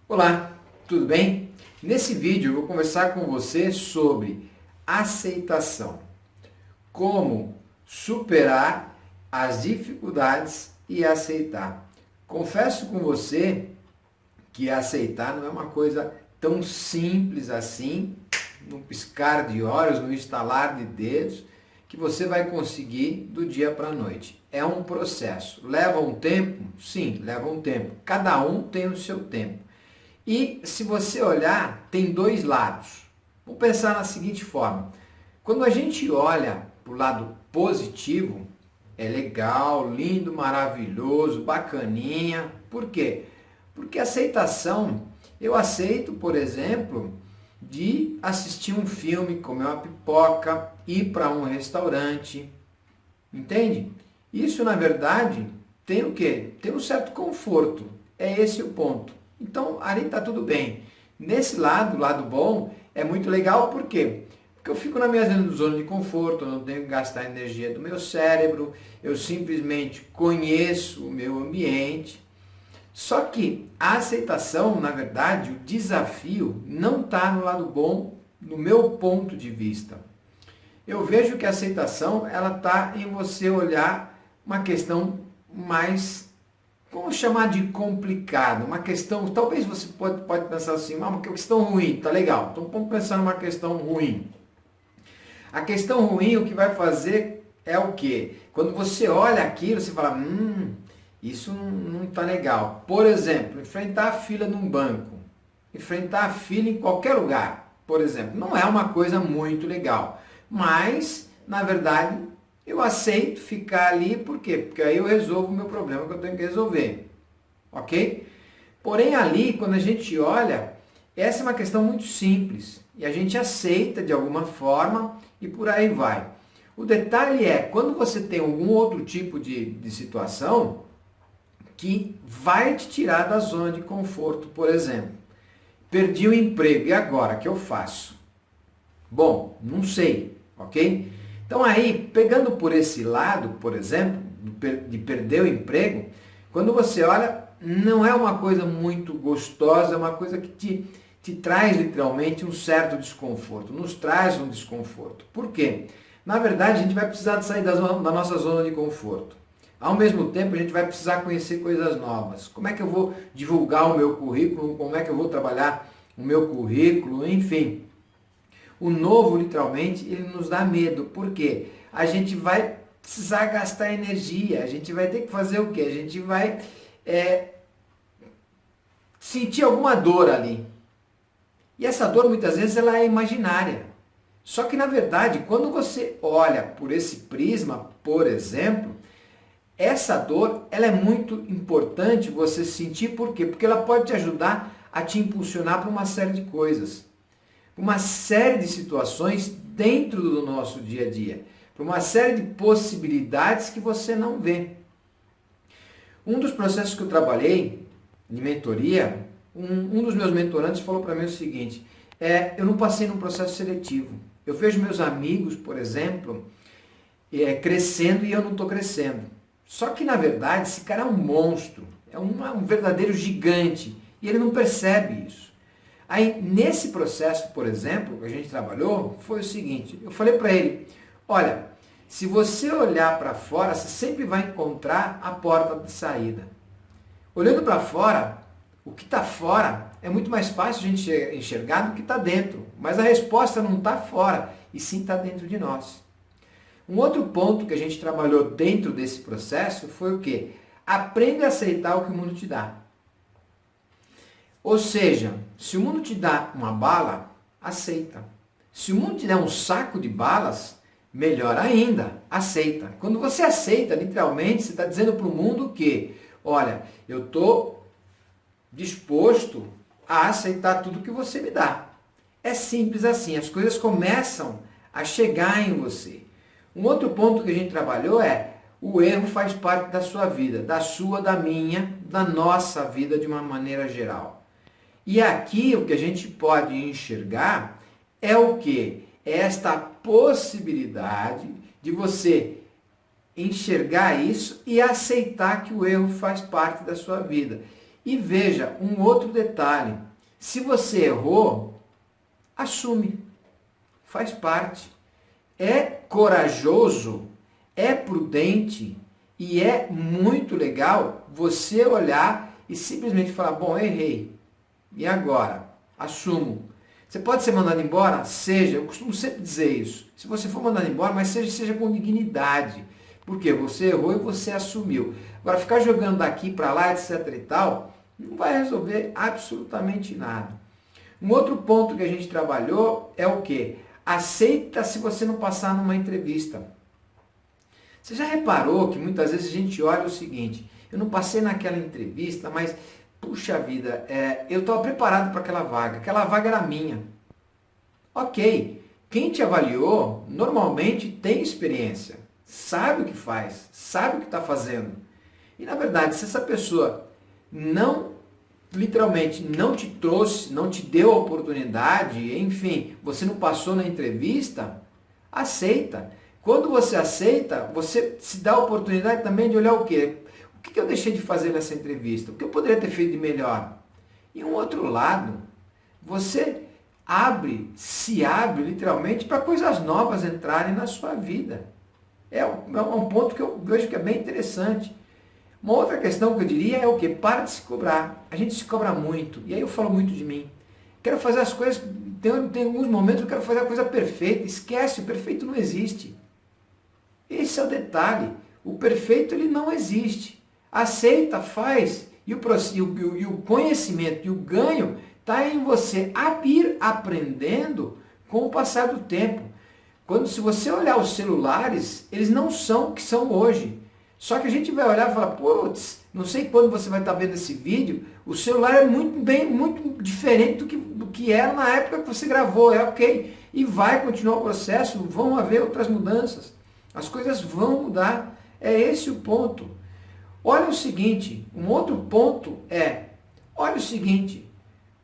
Olá, tudo bem? Nesse vídeo eu vou conversar com você sobre aceitação. Como superar as dificuldades e aceitar. Confesso com você que aceitar não é uma coisa tão simples assim, num piscar de olhos, num estalar de dedos, que você vai conseguir do dia para a noite. É um processo. Leva um tempo? Sim, leva um tempo. Cada um tem o seu tempo. E se você olhar, tem dois lados. Vamos pensar na seguinte forma. Quando a gente olha para o lado positivo, é legal, lindo, maravilhoso, bacaninha. Por quê? Porque aceitação, eu aceito, por exemplo, de assistir um filme, comer uma pipoca, ir para um restaurante. Entende? Isso, na verdade, tem o quê? Tem um certo conforto. É esse o ponto. Então, ali está tudo bem. Nesse lado, o lado bom, é muito legal, por quê? Porque eu fico na minha zona de conforto, eu não tenho que gastar energia do meu cérebro, eu simplesmente conheço o meu ambiente. Só que a aceitação, na verdade, o desafio não está no lado bom, no meu ponto de vista. Eu vejo que a aceitação, ela está em você olhar uma questão mais, vamos chamar de complicado, uma questão, talvez você pode pensar assim, uma questão ruim, tá legal, então vamos pensar numa questão ruim. A questão ruim, o que vai fazer é o quê? Quando você olha aquilo, você fala, isso não tá legal. Por exemplo, enfrentar a fila num banco, enfrentar a fila em qualquer lugar, por exemplo, não é uma coisa muito legal, mas, na verdade, eu aceito ficar ali, por quê? Porque aí eu resolvo o meu problema que eu tenho que resolver, ok? Porém ali, quando a gente olha, essa é uma questão muito simples, e a gente aceita de alguma forma, e por aí vai. O detalhe é, quando você tem algum outro tipo de situação, que vai te tirar da zona de conforto, por exemplo. Perdi o emprego, e agora? O que eu faço? Bom, não sei, ok? Então aí, pegando por esse lado, por exemplo, de perder o emprego, quando você olha, não é uma coisa muito gostosa, é uma coisa que te traz literalmente um certo desconforto, nos traz um desconforto. Por quê? Na verdade, a gente vai precisar de sair da nossa zona de conforto. Ao mesmo tempo, a gente vai precisar conhecer coisas novas. Como é que eu vou divulgar o meu currículo? Como é que eu vou trabalhar o meu currículo? Enfim. O novo, literalmente, ele nos dá medo. Por quê? A gente vai precisar gastar energia. A gente vai ter que fazer o quê? A gente vai sentir alguma dor ali. E essa dor, muitas vezes, ela é imaginária. Só que, na verdade, quando você olha por esse prisma, por exemplo, essa dor, ela é muito importante você sentir. Por quê? Porque ela pode te ajudar a te impulsionar para uma série de coisas. Uma série de situações dentro do nosso dia a dia, para uma série de possibilidades que você não vê. Um dos processos que eu trabalhei de mentoria, um dos meus mentorantes falou para mim o seguinte, eu não passei num processo seletivo. Eu vejo meus amigos, por exemplo, crescendo e eu não estou crescendo. Só que, na verdade, esse cara é um monstro, é um verdadeiro gigante, e ele não percebe isso. Aí, nesse processo, por exemplo, que a gente trabalhou, foi o seguinte, eu falei para ele, olha, se você olhar para fora, você sempre vai encontrar a porta de saída. Olhando para fora, o que está fora é muito mais fácil a gente enxergar do que está dentro, mas a resposta não está fora, e sim está dentro de nós. Um outro ponto que a gente trabalhou dentro desse processo foi o quê? Aprenda a aceitar o que o mundo te dá. Ou seja, se o mundo te dá uma bala, aceita. Se o mundo te der um saco de balas, melhor ainda, aceita. Quando você aceita, literalmente, você está dizendo para o mundo que, olha, eu estou disposto a aceitar tudo que você me dá. É simples assim, as coisas começam a chegar em você. Um outro ponto que a gente trabalhou o erro faz parte da sua vida, da sua, da minha, da nossa vida de uma maneira geral. E aqui o que a gente pode enxergar é o quê? É esta possibilidade de você enxergar isso e aceitar que o erro faz parte da sua vida. E veja, um outro detalhe. Se você errou, assume. Faz parte. É corajoso, é prudente e é muito legal você olhar e simplesmente falar, bom, errei. E agora? Assumo. Você pode ser mandado embora? Seja. Eu costumo sempre dizer isso. Se você for mandado embora, mas seja com dignidade. Porque você errou e você assumiu. Agora, ficar jogando daqui para lá, etc e tal, não vai resolver absolutamente nada. Um outro ponto que a gente trabalhou é o quê? Aceita se você não passar numa entrevista. Você já reparou que muitas vezes a gente olha o seguinte, eu não passei naquela entrevista, mas, puxa vida, eu estava preparado para aquela vaga era minha. Ok, quem te avaliou normalmente tem experiência, sabe o que faz, sabe o que está fazendo. E na verdade, se essa pessoa literalmente não te trouxe, não te deu a oportunidade, enfim, você não passou na entrevista, aceita. Quando você aceita, você se dá a oportunidade também de olhar o quê? O que eu deixei de fazer nessa entrevista? O que eu poderia ter feito de melhor? E um outro lado, você se abre literalmente para coisas novas entrarem na sua vida. É um ponto que eu vejo que é bem interessante. Uma outra questão que eu diria é o quê? Para de se cobrar. A gente se cobra muito. E aí eu falo muito de mim. Quero fazer as coisas, tem alguns momentos que eu quero fazer a coisa perfeita. Esquece, o perfeito não existe. Esse é o detalhe. O perfeito ele não existe. Aceita, faz. E o conhecimento e o ganho está em você ir aprendendo com o passar do tempo. Se você olhar os celulares, eles não são o que são hoje. Só que a gente vai olhar e falar, putz, não sei quando você vai estar vendo esse vídeo, o celular é muito diferente do que era na época que você gravou, é ok. E vai continuar o processo, vão haver outras mudanças. As coisas vão mudar. É esse o ponto. Olha o seguinte, um outro ponto olha o seguinte,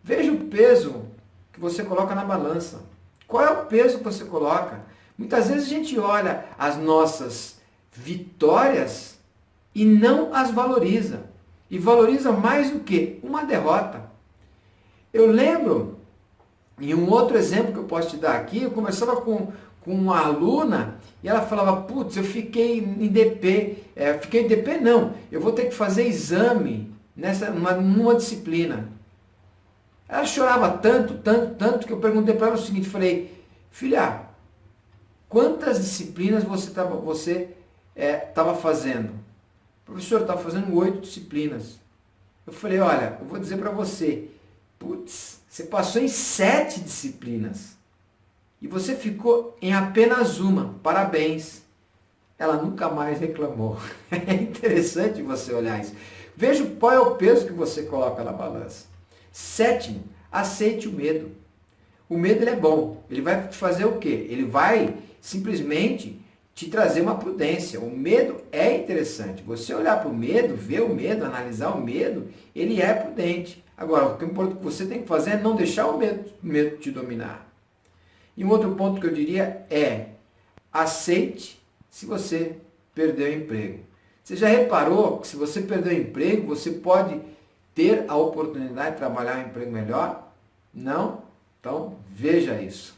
veja o peso que você coloca na balança. Qual é o peso que você coloca? Muitas vezes a gente olha as nossas vitórias e não as valoriza. E valoriza mais do que uma derrota. Eu lembro, em um outro exemplo que eu posso te dar aqui, eu conversava com uma aluna e ela falava, putz, eu fiquei em DP. Fiquei em DP não, eu vou ter que fazer exame numa disciplina. Ela chorava tanto que eu perguntei para ela o seguinte, falei, filha, quantas disciplinas você estava fazendo? Professor, eu estava fazendo 8 disciplinas. Eu falei, olha, eu vou dizer para você, putz, você passou em 7 disciplinas. E você ficou em apenas uma. Parabéns. Ela nunca mais reclamou. É interessante você olhar isso. Veja qual é o peso que você coloca na balança. 7º, aceite o medo. O medo ele é bom. Ele vai te fazer o quê? Ele vai simplesmente te trazer uma prudência. O medo é interessante. Você olhar para o medo, ver o medo, analisar o medo, ele é prudente. Agora, o que você tem que fazer é não deixar o medo te dominar. E um outro ponto que eu diria é, aceite se você perdeu o emprego. Você já reparou que se você perdeu o emprego, você pode ter a oportunidade de trabalhar um emprego melhor? Não? Então, veja isso.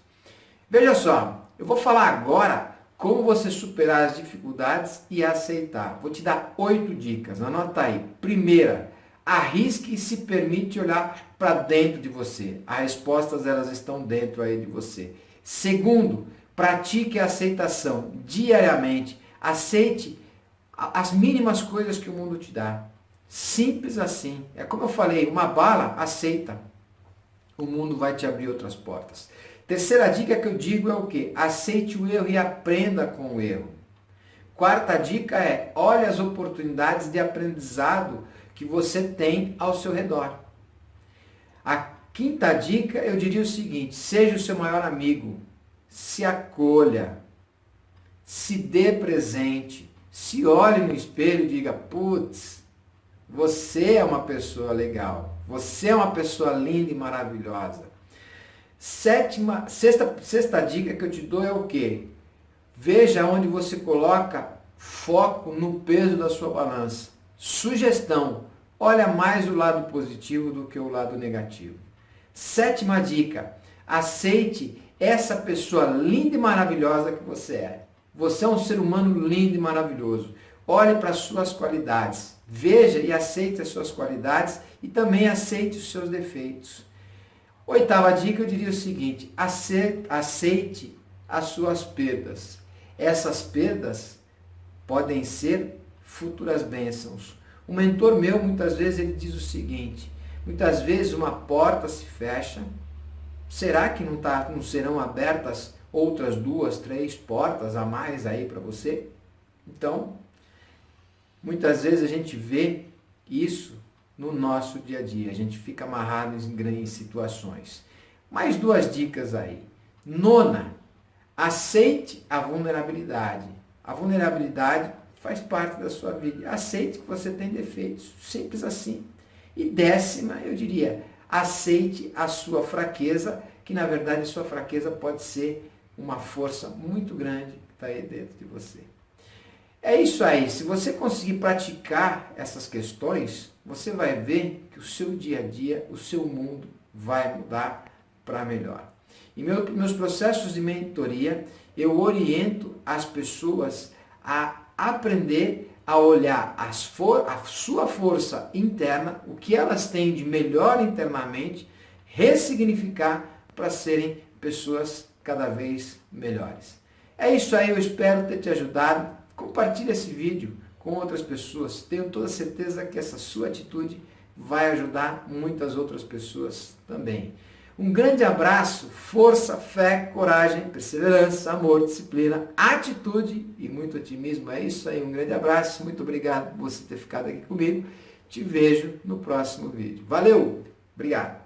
Veja só, eu vou falar agora como você superar as dificuldades e aceitar. Vou te dar 8 dicas, anota aí. Primeira, arrisque e se permite olhar para dentro de você. As respostas elas estão dentro aí de você. Segundo, pratique a aceitação diariamente. Aceite as mínimas coisas que o mundo te dá. Simples assim. É como eu falei, uma bala, aceita. O mundo vai te abrir outras portas. Terceira dica que eu digo é o quê? Aceite o erro e aprenda com o erro. Quarta dica é, olhe as oportunidades de aprendizado que você tem ao seu redor. A quinta dica, eu diria o seguinte, seja o seu maior amigo, se acolha, se dê presente, se olhe no espelho e diga, putz, você é uma pessoa legal, você é uma pessoa linda e maravilhosa. Sexta dica que eu te dou é o quê? Veja onde você coloca foco no peso da sua balança. Sugestão, olha mais o lado positivo do que o lado negativo. 7ª dica, aceite essa pessoa linda e maravilhosa que você é. Você é um ser humano lindo e maravilhoso. Olhe para as suas qualidades, veja e aceite as suas qualidades e também aceite os seus defeitos. 8ª dica, eu diria o seguinte, aceite as suas perdas. Essas perdas podem ser futuras bênçãos. Um mentor meu, muitas vezes, ele diz o seguinte, muitas vezes uma porta se fecha, será que não serão abertas outras 2, 3 portas a mais aí para você? Então, muitas vezes a gente vê isso no nosso dia a dia, a gente fica amarrado em grandes situações. Mais 2 dicas aí. 9ª, aceite a vulnerabilidade. A vulnerabilidade faz parte da sua vida. Aceite que você tem defeitos, simples assim. E 10ª, eu diria, aceite a sua fraqueza, que na verdade a sua fraqueza pode ser uma força muito grande que está aí dentro de você. É isso aí, se você conseguir praticar essas questões, você vai ver que o seu dia a dia, o seu mundo vai mudar para melhor. Em meus processos de mentoria, eu oriento as pessoas a aprender a olhar a sua força interna, o que elas têm de melhor internamente, ressignificar para serem pessoas cada vez melhores. É isso aí, eu espero ter te ajudado. Compartilhe esse vídeo com outras pessoas. Tenho toda certeza que essa sua atitude vai ajudar muitas outras pessoas também. Um grande abraço, força, fé, coragem, perseverança, amor, disciplina, atitude e muito otimismo. É isso aí, um grande abraço, muito obrigado por você ter ficado aqui comigo. Te vejo no próximo vídeo. Valeu, obrigado.